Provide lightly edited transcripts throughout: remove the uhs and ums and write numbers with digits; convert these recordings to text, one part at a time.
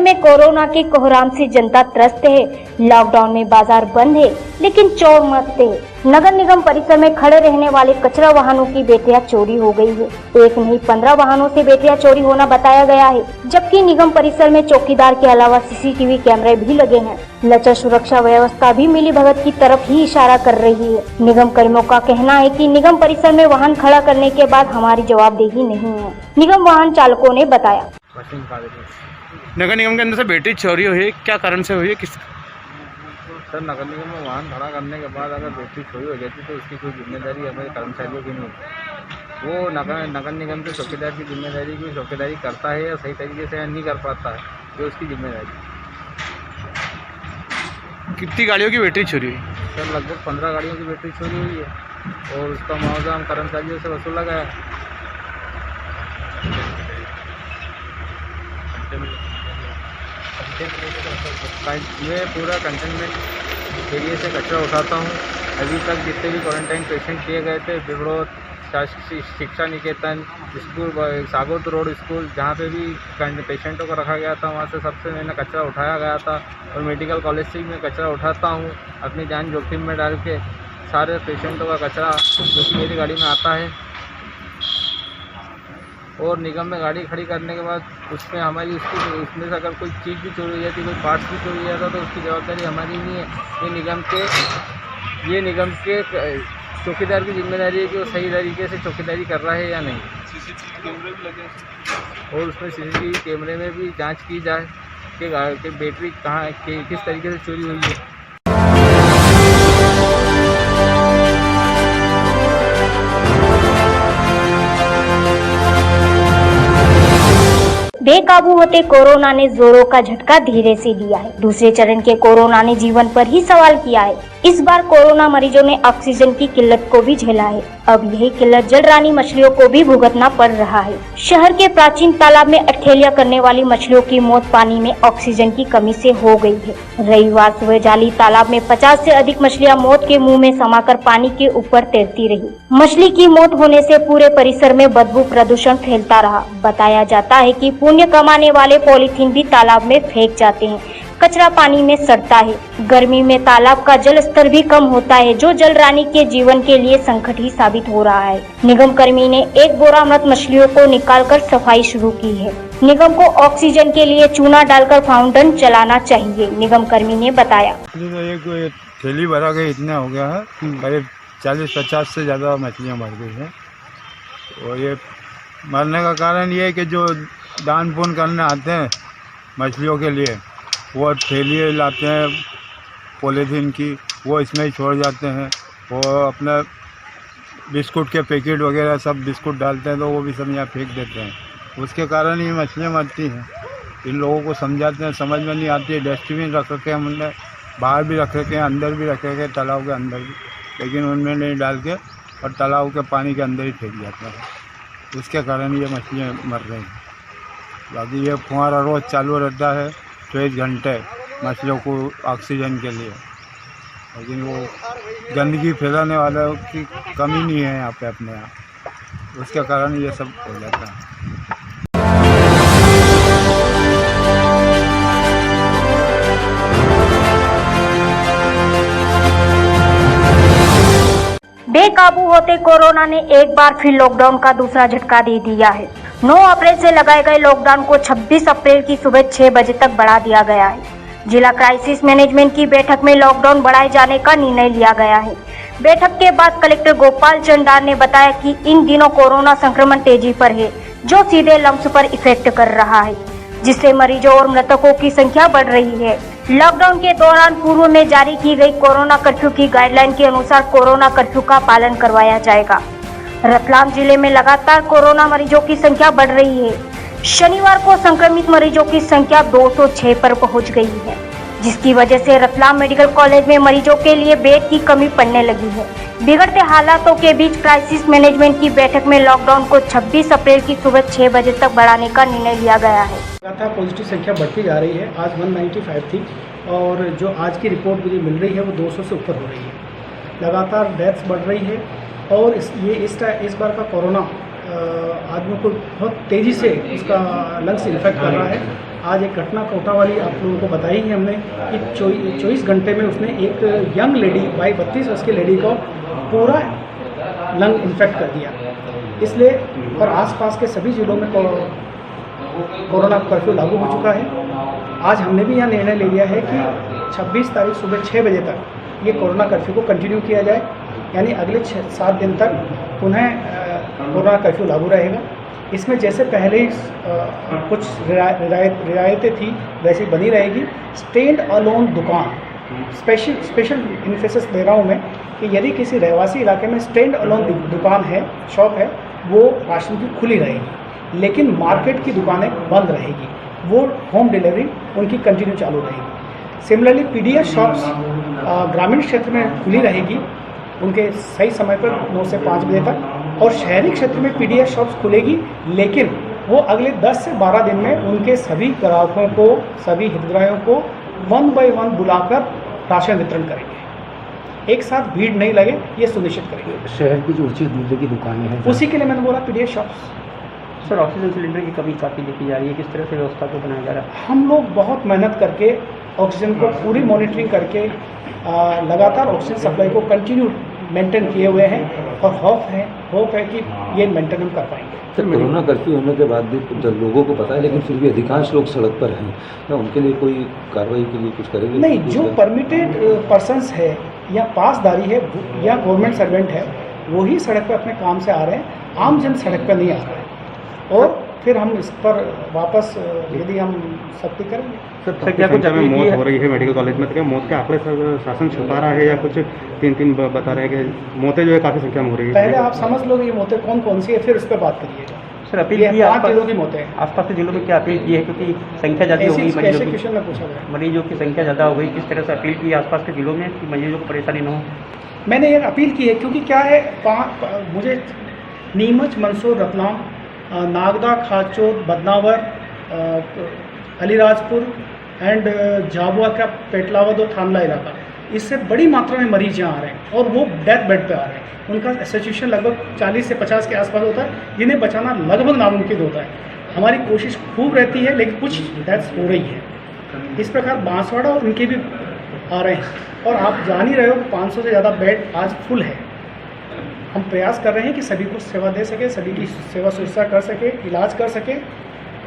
में कोरोना के कोहराम से जनता त्रस्त है। लॉकडाउन में बाजार बंद है, लेकिन चोर मस्त है। नगर निगम परिसर में खड़े रहने वाले कचरा वाहनों की बैटरियां चोरी हो गई है। एक नहीं 15 वाहनों से बैटरियां चोरी होना बताया गया है, जबकि निगम परिसर में चौकीदार के अलावा सीसीटीवी कैमरे भी लगे हैं। लचर सुरक्षा व्यवस्था भी मिलीभगत की तरफ ही इशारा कर रही है। निगम कर्मियों का कहना है कि निगम परिसर में वाहन खड़ा करने के बाद हमारी जवाबदेही नहीं है। निगम वाहन चालकों ने बताया। नगर निगम के अंदर से बैटरी चोरी हुई है, क्या कारण से हुई है? किस सर, नगर निगम में वाहन खड़ा करने के बाद अगर बैटरी चोरी हो जाती तो उसकी कोई जिम्मेदारी हमारे कर्मचारियों की नहीं है। वो नगर निगम के चौकीदार की जिम्मेदारी की चौकीदारी करता है या सही तरीके से नहीं कर पाता है, ये उसकी जिम्मेदारी। कितनी गाड़ियों की बैटरी चोरी हुई? सर, लगभग 15 गाड़ियों की बैटरी चोरी हुई है और उसका मुआवजा हम कर्मचारियों से वसूला गया है। मैं पूरा कंटेनमेंट एरिया से कचरा उठाता हूँ। अभी तक जितने भी क्वारंटाइन पेशेंट किए गए थे, बिबड़ोत, शिक्षा निकेतन स्कूल, सागौत रोड स्कूल, जहाँ पे भी पेशेंटों को रखा गया था, वहाँ से सबसे मैंने कचरा उठाया गया था। और मेडिकल कॉलेज से भी मैं कचरा उठाता हूँ, अपनी जान जोखिम में डाल के सारे पेशेंटों का कचरा जो कि मेरी गाड़ी में आता है। और निगम में गाड़ी खड़ी करने के बाद उसमें हमारी उसमें से अगर कोई चीज़ भी चोरी हो जाती, कोई पार्ट्स भी चोरी हो जाता, तो उसकी जवाबदारी हमारी नहीं है। ये निगम के चौकीदार की जिम्मेदारी है कि वो सही तरीके से चौकीदारी कर रहा है या नहीं। सीसीटीवी कैमरे भी लगे और उसमें सीसीटीवी कैमरे में भी जांच की जाए कि बैटरी कहाँ किस तरीके से चोरी हुई है। बेकाबू होते कोरोना ने जोरों का झटका धीरे से लिया है। दूसरे चरण के कोरोना ने जीवन पर ही सवाल किया है। इस बार कोरोना मरीजों ने ऑक्सीजन की किल्लत को भी झेला है। अब यही किल्लत जलरानी मछलियों को भी भुगतना पड़ रहा है। शहर के प्राचीन तालाब में अठेलिया करने वाली मछलियों की मौत पानी में ऑक्सीजन की कमी से हो गई है। रविवार सुबह जाली तालाब में 50 से अधिक मछलियां मौत के मुंह में समाकर पानी के ऊपर तैरती रही। मछली की मौत होने से पूरे परिसर में बदबू प्रदूषण फैलता रहा। बताया जाता है कि पुण्य कमाने वाले पॉलीथीन भी तालाब में फेंक जाते हैं। कचरा पानी में सड़ता है। गर्मी में तालाब का जल स्तर भी कम होता है, जो जलरानी के जीवन के लिए संकट ही साबित हो रहा है। निगम कर्मी ने एक बोरा मृत मछलियों को निकालकर सफाई शुरू की है। निगम को ऑक्सीजन के लिए चूना डालकर फाउंटेन चलाना चाहिए, निगम कर्मी ने बताया। एक थैली भरा गया, इतना हो गया है, करीब 40-50 से ज्यादा मछलियाँ मर गई है। और ये मरने का कारण ये है कि जो दान पुण्य करने आते हैं मछलियों के लिए, वो थैली लाते हैं पॉलीथीन की, वो इसमें ही छोड़ जाते हैं। वो अपना बिस्कुट के पैकेट वगैरह सब बिस्कुट डालते हैं, तो वो भी सब यहाँ फेंक देते हैं। उसके कारण ही मछलियाँ मरती हैं। इन लोगों को समझाते हैं, समझ में नहीं आती है। डस्टबिन रख रखे हैं हमने, बाहर भी रख रखे हैं, अंदर भी रख रखे हैं, तालाब के अंदर भी, लेकिन उनमें नहीं डाल के और तालाब के पानी के अंदर ही फेंक जाते हैं। उसके कारण ये मछलियाँ मर रही हैं। बाकी ये फुहारा रोज़ चालू रहता है 24 घंटे मछलियों को ऑक्सीजन के लिए, लेकिन वो गंदगी फैलाने वालों की कमी नहीं है यहाँ पे अपने यहाँ, उसके कारण ये सब हो जाता है। बेकाबू होते कोरोना ने एक बार फिर लॉकडाउन का दूसरा झटका दे दिया है। 9 अप्रैल से लगाए गए लॉकडाउन को 26 अप्रैल की सुबह 6 बजे तक बढ़ा दिया गया है। जिला क्राइसिस मैनेजमेंट की बैठक में लॉकडाउन बढ़ाए जाने का निर्णय लिया गया है। बैठक के बाद कलेक्टर गोपाल चंदार ने बताया कि इन दिनों कोरोना संक्रमण तेजी पर है, जो सीधे लंग्स पर इफेक्ट कर रहा है, जिससे मरीजों और मृतकों की संख्या बढ़ रही है। लॉकडाउन के दौरान पूर्व में जारी की गई कोरोना कर्फ्यू की गाइडलाइन के अनुसार कोरोना कर्फ्यू का पालन करवाया जाएगा। रतलाम जिले में लगातार कोरोना मरीजों की संख्या बढ़ रही है। शनिवार को संक्रमित मरीजों की संख्या 206 पर पहुंच गई है, जिसकी वजह से रतलाम मेडिकल कॉलेज में मरीजों के लिए बेड की कमी पड़ने लगी है। बिगड़ते हालातों के बीच क्राइसिस मैनेजमेंट की बैठक में लॉकडाउन को 26 अप्रैल की सुबह 6 बजे तक बढ़ाने का निर्णय लिया गया है। लगातार पॉजिटिव संख्या बढ़ती जा रही है। आज 195 थी और जो आज की रिपोर्ट मुझे मिल रही है वो 200 से ऊपर हो रही है। लगातार डेथ्स बढ़ रही है और इस बार का कोरोना आदमी को बहुत तेज़ी से उसका लंग्स इन्फेक्ट कर रहा है। आज एक घटना कोतवाली आप लोगों को बताई है हमने कि 24 घंटे में उसने एक यंग लेडी 32 वर्ष की लेडी को पूरा लंग इन्फेक्ट कर दिया। इसलिए और आसपास के सभी जिलों में कोरोना कर्फ्यू लागू हो चुका है। आज हमने भी यह निर्णय ले लिया है कि 26 तारीख सुबह 6 बजे तक ये कोरोना कर्फ्यू को कंटिन्यू किया जाए, यानी अगले 7 दिन तक पुनः कोरोना कर्फ्यू लागू रहेगा। इसमें जैसे पहले ही कुछ रियायतें थी वैसी बनी रहेगी। स्टैंड अलोन दुकान स्पेशल इन्फोसिस दे रहा हूँ मैं कि यदि किसी रहवासी इलाके में स्टैंड अलोन दुकान है, शॉप है, वो राशन की खुली रहेगी, लेकिन मार्केट की दुकानें बंद रहेगी। वो होम डिलीवरी उनकी कंटिन्यू चालू रहेगी। सिमिलरली पीडीएस शॉप्स ग्रामीण क्षेत्र में खुली रहेगी उनके सही समय पर 9 से 5 बजे तक, और शहरी क्षेत्र में पीडीएस शॉप्स खुलेगी, लेकिन वो अगले 10 से 12 दिन में उनके सभी ग्राहकों को, सभी हितग्राहियों को 1 बाय 1 बुलाकर राशन वितरण करेंगे। एक साथ भीड़ नहीं लगे, ये सुनिश्चित करेंगे। शहर की जो उचित मूल्य की दुकानें हैं, उसी के लिए मैंने बोला PDS shops. Sir oxygen cylinder की कमी काफ़ी देखी जा रही है, किस तरह से व्यवस्था को बनाया जा रहा है? हम लोग बहुत मेहनत करके ऑक्सीजन को पूरी मॉनिटरिंग करके लगातार ऑक्सीजन सप्लाई को कंटिन्यू मेंटेन किए हुए हैं, और होप है कि ये मेंटेन हम कर पाएंगे। सर कोरोना कर्फ्यू होने के बाद भी लोगों को पता है, लेकिन फिर भी अधिकांश लोग सड़क पर हैं, क्या उनके लिए कोई कार्रवाई के लिए कुछ करेंगे? नहीं, जो परमिटेड पर्सन्स है या पासदारी है या गवर्नमेंट सर्वेंट है, वही सड़क पर अपने काम से आ रहे हैं। आम जन सड़क पर नहीं आ रहे हैं, और फिर हम इस पर वापस यदि हम सख्ती करेंगे। सर क्या कुछ अभी मौत हो रही है मेडिकल कॉलेज में, तो क्या मौत के आंकड़े शासन छुपा रहा है या कुछ 3 बता रहे हैं कि मौतें जो है काफ़ी संख्या में हो रही है? पहले आप समझ लो कि ये मौतें कौन सी है, फिर उस पर बात करिएगा। सर अपील की 5 जिलों की मौतें हैं। आसपास के जिलों में क्या अपील की है, क्योंकि संख्या ज़्यादा हो गई, कैसे क्वेश्चन में पूछा गया? मरीजों की संख्या ज़्यादा हो गई, किस तरह से अपील की आसपास के जिलों में कि मरीजों को परेशानी न हो? मैंने ये अपील की है, क्योंकि क्या है, मुझे नीमच, मंदसौर, रतलाम, नागदा, खाचोद, बदनावर, अलीराजपुर एंड झाबुआ का पेटलावद और थानला इलाका, इससे बड़ी मात्रा में मरीज यहाँ आ रहे हैं, और वो डेथ बेड पे आ रहे हैं। उनका सिचुएशन लगभग 40 से 50 के आसपास होता है, जिन्हें बचाना लगभग नामुमकिन होता है। हमारी कोशिश खूब रहती है, लेकिन कुछ डेथ्स हो रही है। इस प्रकार बांसवाड़ा और उनके भी आ रहे हैं, और आप जान ही रहे हो 500 से ज़्यादा बेड आज फुल है। हम प्रयास कर रहे हैं कि सभी को सेवा दे सके, सभी की सेवा सुरक्षा कर सके, इलाज कर सके,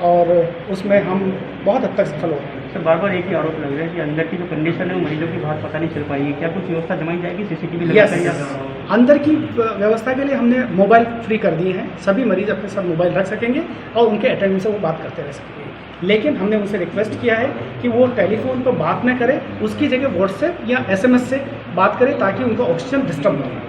और उसमें हम बहुत हद तक सफल हो रहे हैं। सर बार एक ही आरोप लग रहा है कि अंदर की जो कंडीशन है वो मरीजों की बात पता नहीं चल पाएगी, क्या कुछ व्यवस्था जमाई जाएगी? CCTV लगाकर अंदर की व्यवस्था के लिए हमने मोबाइल फ्री कर दिए हैं। सभी मरीज अपने साथ मोबाइल रख सकेंगे और उनके अटेंडेंट से वो बात करते रह सकेंगे। लेकिन हमने उनसे रिक्वेस्ट किया है कि वो टेलीफोन पर बात न करें, उसकी जगह व्हाट्सएप या SMS से बात करें, ताकि उनका ऑक्सीजन डिस्टर्ब न हो।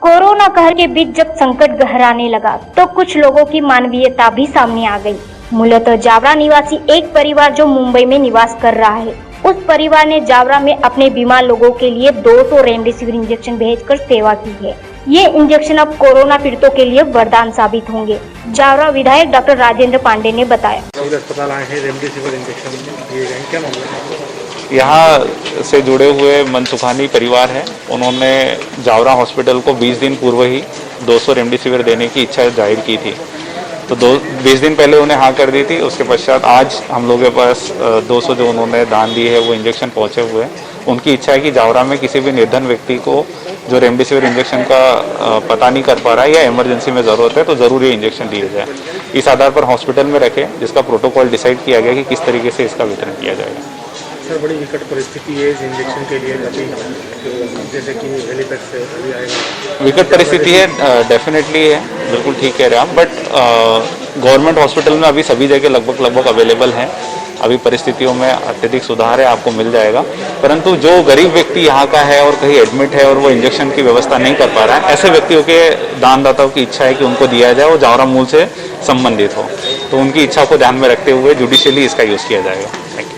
कोरोना कहर के बीच जब संकट गहराने लगा तो कुछ लोगों की मानवीयता भी सामने आ गई। मूलतः जावरा निवासी एक परिवार जो मुंबई में निवास कर रहा है, उस परिवार ने जावरा में अपने बीमार लोगों के लिए 200 रेमडेसिविर इंजेक्शन भेजकर सेवा की है। ये इंजेक्शन अब कोरोना पीड़ितों के लिए वरदान साबित होंगे। जावरा विधायक डॉक्टर राजेंद्र पांडे ने बताया। अस्पताल आए हैं, रेमडेसिविर इंजेक्शन दिए गए, क्या मामला है? यहाँ से जुड़े हुए मनसुखानी परिवार है, उन्होंने जावरा हॉस्पिटल को 20 दिन पूर्व ही 200 रेमडेसिविर देने की इच्छा जाहिर की थी। तो 20 दिन पहले उन्हें हाँ कर दी थी। उसके पश्चात आज हम लोगों के पास 200 जो उन्होंने दान दिए है वो इंजेक्शन पहुँचे हुए हैं। उनकी इच्छा है कि जावरा में किसी भी निर्धन व्यक्ति को जो रेमडेसिविर इंजेक्शन का पता नहीं कर पा रहा है या इमरजेंसी में ज़रूरत है तो ज़रूर ये इंजेक्शन दिया जाए। इस आधार पर हॉस्पिटल में रखें, जिसका प्रोटोकॉल डिसाइड किया गया कि किस तरीके से इसका वितरण किया जाएगा। सर बड़ी विकट परिस्थिति है इस इंजेक्शन के लिए, जैसे कि हेलीपैड से अभी आएगा। विकट परिस्थिति है, डेफिनेटली है, बिल्कुल ठीक कह रहे हैं आप। बट गवर्नमेंट हॉस्पिटल में अभी सभी जगह लगभग अवेलेबल हैं। अभी परिस्थितियों में अत्यधिक सुधार है, आपको मिल जाएगा। परंतु जो गरीब व्यक्ति यहाँ का है और कहीं एडमिट है और वो इंजेक्शन की व्यवस्था नहीं कर पा रहा है, ऐसे व्यक्तियों के दानदाताओं की इच्छा है कि उनको दिया जाए और जावरा मूल से संबंधित हो, तो उनकी इच्छा को ध्यान में रखते हुए जुडिशियली इसका यूज़ किया जाएगा। Thank you.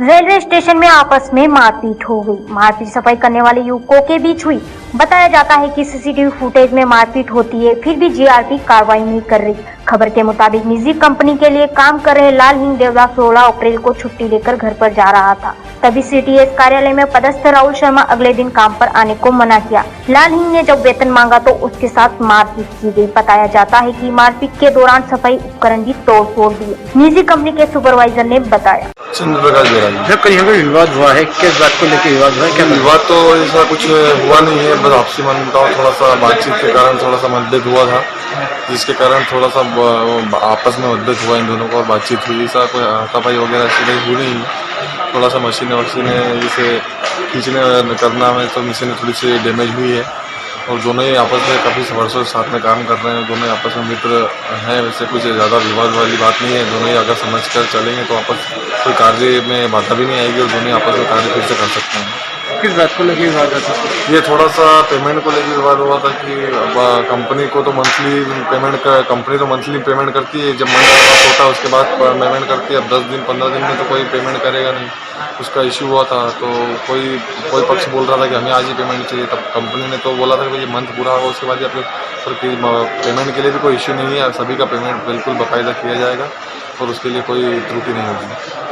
रेलवे स्टेशन में आपस में मारपीट हो गई। मारपीट सफाई करने वाले युवकों के बीच हुई। बताया जाता है कि CCTV फुटेज में मारपीट होती है, फिर भी GRP कार्रवाई नहीं कर रही। खबर के मुताबिक निजी कंपनी के लिए काम कर रहे लाल हिंग देवदास 16 अप्रैल को छुट्टी लेकर घर पर जा रहा था। तभी सीटीएस कार्यालय में पदस्थ राहुल शर्मा अगले दिन काम पर आने को मना किया। लाल हिंग ने जब वेतन मांगा तो उसके साथ मारपीट की गई। बताया जाता है कि मारपीट के दौरान सफाई उपकरण भी तोड़ दिए। निजी कंपनी के सुपरवाइजर ने बताया। चंद्र प्रकाश जोरानी। जब कहीं पर विवाद हुआ है, किस बात को लेकर विवाद हुआ है? क्या विवाद तो ऐसा कुछ हुआ नहीं है, बस आपसी मान्यता थोड़ा सा बातचीत के कारण थोड़ा सा मतभेद हुआ था, जिसके कारण थोड़ा सा आपस में मतभेद हुआ इन दोनों को और बातचीत हुई। ऐसा कोई हाथापाई वगैरह ऐसी नहीं हुई नहीं। थोड़ा सा मशीनें जैसे खींचने करना में तो मशीनें थोड़ी सी डैमेज हुई है और दोनों ही आपस में काफ़ी वर्षों साथ में काम कर रहे हैं। दोनों ही आपस में मित्र हैं, वैसे कुछ ज़्यादा विवाद वाली बात नहीं है। दोनों ही अगर समझ कर चलेंगे तो आपस कोई कार्य में बाधा भी नहीं आएगी और दोनों ही आपस में कार्य फिर से कर सकते हैं। किस बात को लेकर विवाद था? ये थोड़ा सा पेमेंट को लेकर विवाद हुआ था कि कंपनी को तो मंथली पेमेंट करती है, जब मंथ होता है उसके बाद पेमेंट करती है। अब 10 दिन 15 दिन में तो कोई पेमेंट करेगा नहीं, उसका इशू हुआ था। तो कोई पक्ष बोल रहा था कि हमें आज ही पेमेंट चाहिए, तब कंपनी ने तो बोला था कि भाई मंथ पूरा होगा उसके बाद ही आपके पेमेंट के लिए भी कोई इशू नहीं है, सभी का पेमेंट बिल्कुल बाकायदा किया जाएगा और उसके लिए कोई त्रुटि नहीं होगी।